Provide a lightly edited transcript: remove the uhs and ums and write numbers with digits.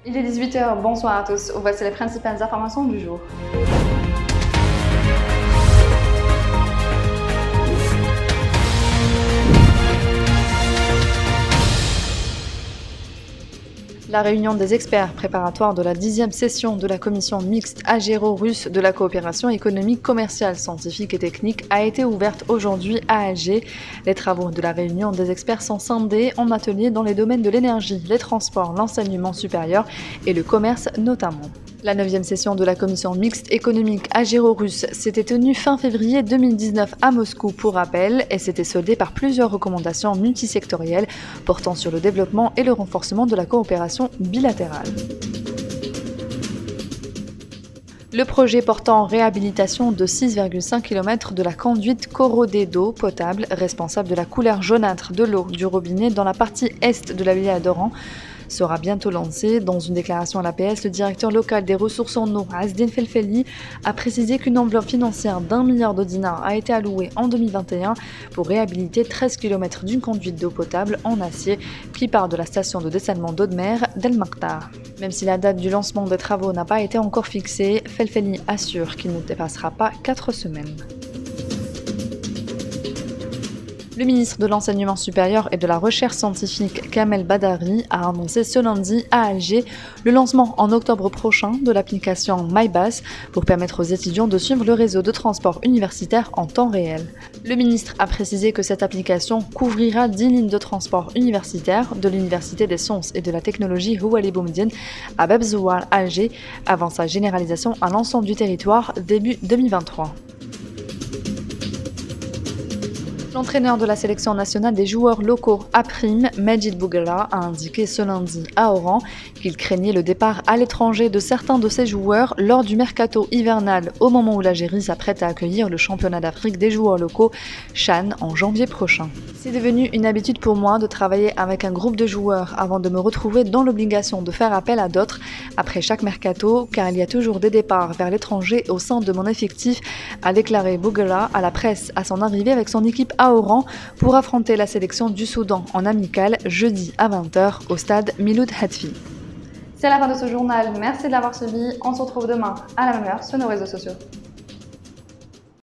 Il est 18h, bonsoir à tous. Voici les principales informations du jour. La réunion des experts préparatoires de la 10e session de la commission mixte algéro-russe de la coopération économique, commerciale, scientifique et technique a été ouverte aujourd'hui à Alger. Les travaux de la réunion des experts sont scindés en ateliers dans les domaines de l'énergie, les transports, l'enseignement supérieur et le commerce notamment. La 9e session de la commission mixte économique algéro-russe s'était tenue fin février 2019 à Moscou pour rappel et s'était soldée par plusieurs recommandations multisectorielles portant sur le développement et le renforcement de la coopération bilatérale. Le projet portant réhabilitation de 6,5 km de la conduite corrodée d'eau potable responsable de la couleur jaunâtre de l'eau du robinet dans la partie est de la wilaya d'Oran sera bientôt lancé. Dans une déclaration à l'APS, le directeur local des ressources en eau, Azdin Felfeli, a précisé qu'une enveloppe financière d'1 milliard de dinars a été allouée en 2021 pour réhabiliter 13 km d'une conduite d'eau potable en acier qui part de la station de dessalement d'eau de mer d'El Maktar. Même si la date du lancement des travaux n'a pas été encore fixée, Felfeli assure qu'il ne dépassera pas 4 semaines. Le ministre de l'Enseignement supérieur et de la Recherche scientifique, Kamel Badari, a annoncé ce lundi à Alger le lancement en octobre prochain de l'application MyBus pour permettre aux étudiants de suivre le réseau de transport universitaire en temps réel. Le ministre a précisé que cette application couvrira 10 lignes de transport universitaire de l'Université des sciences et de la technologie Houali Boumediene à Bebzouar, Alger, avant sa généralisation à l'ensemble du territoire début 2023. L'entraîneur de la sélection nationale des joueurs locaux A-Prime, Majid Boughela, a indiqué ce lundi à Oran qu'il craignait le départ à l'étranger de certains de ses joueurs lors du mercato hivernal au moment où l'Algérie s'apprête à accueillir le championnat d'Afrique des joueurs locaux CHAN en janvier prochain. C'est devenu une habitude pour moi de travailler avec un groupe de joueurs avant de me retrouver dans l'obligation de faire appel à d'autres après chaque mercato car il y a toujours des départs vers l'étranger au sein de mon effectif, a déclaré Boughela à la presse à son arrivée avec son équipe à Oran pour affronter la sélection du Soudan en amical jeudi à 20h au stade Miloud Hatfi. C'est la fin de ce journal, merci de l'avoir suivi, on se retrouve demain à la même heure sur nos réseaux sociaux.